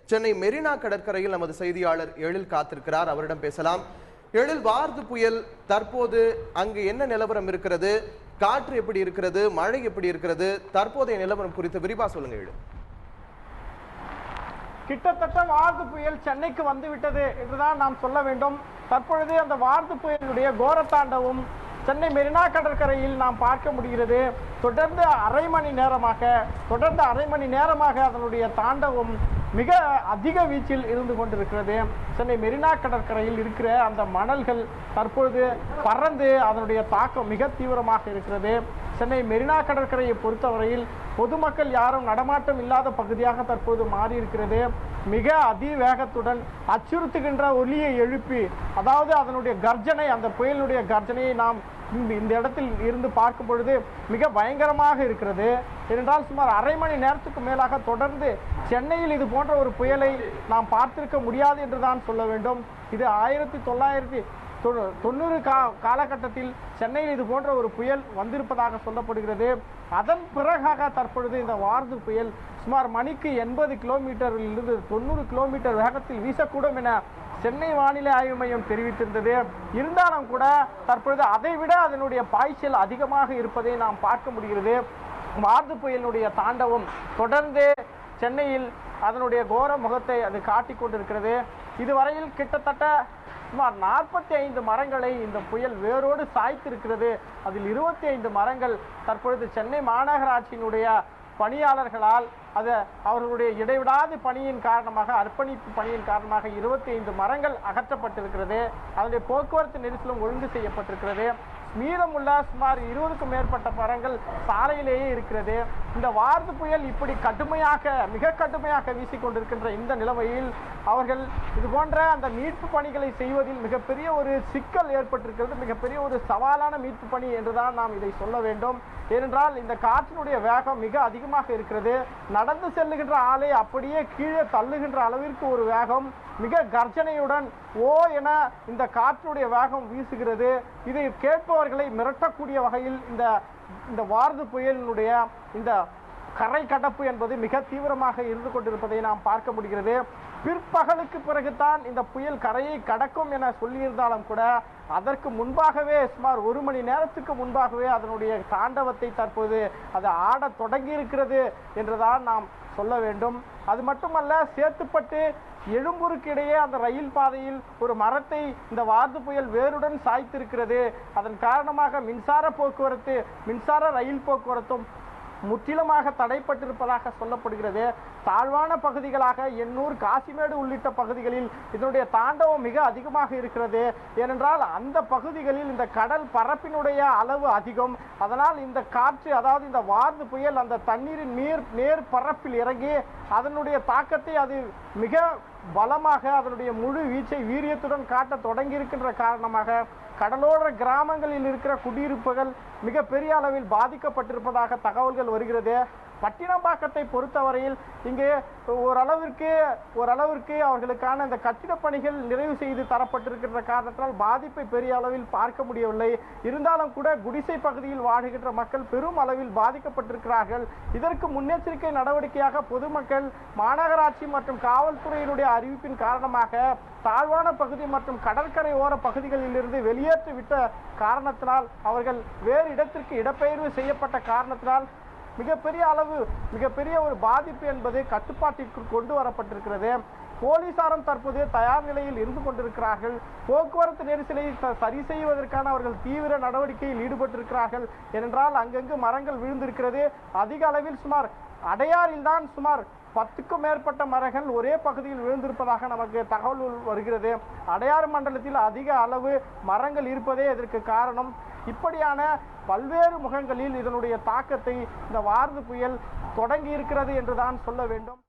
சென்னை மெரினா கடற்கரையில் நமது செய்தியாளர் எழில் காத்திருக்கிறார். அவரிடம் பேசலாம். எழில், வார்து புயல் தற்போது அங்கு என்ன நிலவரம் இருக்கிறது? காற்று எப்படி இருக்கிறது? மழை எப்படி இருக்கிறது? தற்போதைய நிலவரம் குறித்து விரிவா சொல்லுங்க எழில். கிட்டத்தட்ட வார்து புயல் சென்னைக்கு வந்துவிட்டது என்றுதான் நாம் சொல்ல வேண்டும். தற்பொழுது அந்த வார்து புயலுடைய கோரத்தாண்டவும் சென்னை மெரினா கடற்கரையில் நாம் பார்க்க முடிகிறது. தொடர்ந்து அரை மணி நேரமாக அதனுடைய தாண்டவம் மிக அதிக வீச்சில் இருந்து கொண்டிருக்கிறது. சென்னை மெரினா கடற்கரையில் இருக்கிற அந்த மணல்கள் தற்பொழுது பறந்து அதனுடைய தாக்கம் மிக தீவிரமாக இருக்கிறது. சென்னை மெரினா கடற்கரையை பொறுத்தவரையில் பொதுமக்கள் யாரும் நடமாட்டம் இல்லாத பகுதியாக தற்போது மாறி இருக்கிறது. மிக அதிவேகத்துடன் அச்சுறுத்துகின்ற ஒலியை எழுப்பி, அதாவது அதனுடைய கர்ஜனை, அந்த புயலுடைய கர்ஜனையை நாம் இந்த இடத்தில் இருந்து பார்க்கும் பொழுது மிக பயங்கரமாக இருக்கிறது. ஏனென்றால் சுமார் அரை மணி நேரத்துக்கு மேலாக தொடர்ந்து சென்னையில் இது போன்ற ஒரு புயலை நாம் பார்த்திருக்க முடியாது என்றுதான் சொல்ல வேண்டும். இது 1990 காலகட்டத்தில் சென்னையில் இது போன்ற ஒரு புயல் வந்திருப்பதாக சொல்லப்படுகிறது. அதன் பிறகாக தற்பொழுது இந்த வார்து புயல் சுமார் மணிக்கு 80 கிலோமீட்டரிலிருந்து 90 கிலோமீட்டர் வேகத்தில் வீசக்கூடும் என சென்னை வானிலை ஆய்வு மையம் தெரிவித்திருந்தது. இருந்தாலும் கூட தற்பொழுது அதைவிட அதனுடைய பாய்ச்சல் அதிகமாக இருப்பதை நாம் பார்க்க முடிகிறது. வார்து புயலுடைய தாண்டவம் தொடர்ந்து சென்னையில் அதனுடைய கோர முகத்தை அது காட்டிக் கொண்டிருக்கிறது. இதுவரையில் கிட்டத்தட்ட சுமார் 45 மரங்களை இந்த புயல் வேரோடு சாய்த்திருக்கிறது. அதில் 25 மரங்கள் தற்பொழுது சென்னை மாநகராட்சியினுடைய பணியாளர்களால் அவர்களுடைய இடைவிடாத பணியின் காரணமாக, அர்ப்பணிப்பு பணியின் காரணமாக 25 மரங்கள் அகற்றப்பட்டிருக்கிறது. அதனுடைய போக்குவரத்து நெரிசலும் ஒழுங்கு செய்யப்பட்டிருக்கிறது. மீதமுள்ள சுமார் 20க்கும் மேற்பட்ட மரங்கள் சாலையிலேயே இருக்கிறது. இந்த வார்து புயல் இப்படி மிக கடுமையாக வீசிக்கொண்டிருக்கின்ற இந்த நிலைமையில் அவர்கள் இது போன்ற அந்த மீட்பு பணிகளை செய்வதில் மிகப்பெரிய ஒரு சிக்கல் ஏற்பட்டிருக்கிறது. மிகப்பெரிய ஒரு சவாலான மீட்பு பணி என்றுதான் நாம் இதை சொல்ல வேண்டும். ஏனென்றால் இந்த காற்றினுடைய வேகம் மிக அதிகமாக இருக்கிறது. நடந்து செல்லுகின்ற ஆளை அப்படியே கீழே தள்ளுகின்ற அளவிற்கு ஒரு வேகம், மிக கர்ஜனையுடன் ஓ என இந்த காற்றினுடைய வேகம் வீசுகிறது. இதை கேட்பவர்களை மிரட்டக்கூடிய வகையில் இந்த வார்து புயலினுடைய இந்த கரை கடப்பு என்பது மிக தீவிரமாக இருந்து கொண்டிருப்பதை நாம் பார்க்க முடிகிறது. பிற்பகலுக்கு பிறகுதான் இந்த புயல் கரையை கடக்கும் என சொல்லியிருந்தாலும் கூட அதற்கு முன்பாகவே சுமார் 1 மணி நேரத்துக்கு முன்பாகவே அதனுடைய தாண்டவத்தை தற்போது அது ஆடத் தொடங்கி இருக்கிறது என்றுதான் நாம் சொல்ல வேண்டும். அது மட்டுமல்ல, சேத்துப்பட்டு எழும்பூருக்கு இடையே அந்த ரயில் பாதையில் ஒரு மரத்தை இந்த வார்து புயல் வேருடன் சாய்த்திருக்கிறது. அதன் காரணமாக மின்சார ரயில் போக்குவரத்தும் முற்றிலுமாக தடைப்பட்டிருப்பதாக சொல்லப்படுகிறது. தாழ்வான பகுதிகளாக எண்ணூர், காசிமேடு உள்ளிட்ட பகுதிகளில் இதனுடைய தாண்டவம் மிக அதிகமாக இருக்கிறது. ஏனென்றால் அந்த பகுதிகளில் இந்த கடல் பரப்பினுடைய அளவு அதிகம். அதனால் இந்த காற்று, அதாவது இந்த வார்து புயல் அந்த தண்ணீரின் நேர் பரப்பில் இறங்கி அதனுடைய தாக்கத்தை அது மிக பலமாக அதனுடைய முழு வீரியத்துடன் காட்ட தொடங்கி இருக்கின்ற காரணமாக கடலோர கிராமங்களில் இருக்கிற குடியிருப்புகள் மிக பெரிய அளவில் பாதிக்கப்பட்டிருப்பதாக தகவல்கள் வருகிறது. பட்டினப்பாக்கத்தை பொறுத்தவரையில் இங்கே ஓரளவிற்கு அவர்களுக்கான இந்த கட்டிடப் பணிகள் நிறைவு செய்து தரப்பட்டிருக்கின்ற காரணத்தால் பாதிப்பை பெரிய அளவில் பார்க்க முடியவில்லை. இருந்தாலும் கூட குடிசை பகுதியில் வாழ்கின்ற மக்கள் பெரும் அளவில் பாதிக்கப்பட்டிருக்கிறார்கள். இதற்கு முன்னெச்சரிக்கை நடவடிக்கையாக பொதுமக்கள் மாநகராட்சி மற்றும் காவல்துறையினுடைய அறிவிப்பின் காரணமாக தாழ்வான பகுதி மற்றும் கடற்கரை ஓர பகுதிகளில் இருந்து வெளியேற்றிவிட்ட காரணத்தினால், அவர்கள் வேறு இடத்திற்கு இடப்பெயர்வு செய்யப்பட்ட காரணத்தினால் மிகப்பெரிய ஒரு பாதிப்பு என்பது கட்டுப்பாட்டிற்கு கொண்டு வரப்பட்டிருக்கிறது. போலீசாரும் தற்போது தயார் நிலையில் இருந்து கொண்டிருக்கிறார்கள். போக்குவரத்து நெரிசலை சரி செய்வதற்கான அவர்கள் தீவிர நடவடிக்கையில் ஈடுபட்டிருக்கிறார்கள். ஏனென்றால் அங்கங்கு மரங்கள் விழுந்திருக்கிறது. அதிக அளவில் அடையாறில் தான் சுமார் 10க்கும் மேற்பட்ட மரங்கள் ஒரே பகுதியில் விழுந்திருப்பதாக நமக்கு தகவல் வருகிறது. அடையாறு மண்டலத்தில் அதிக அளவு மரங்கள் இருப்பதே இதற்கு காரணம். இப்படியான பல்வேறு முகங்களில் இதனுடைய தாக்கத்தை இந்த வார்து புயல் தொடங்கி இருக்கிறது என்றுதான் சொல்ல வேண்டும்.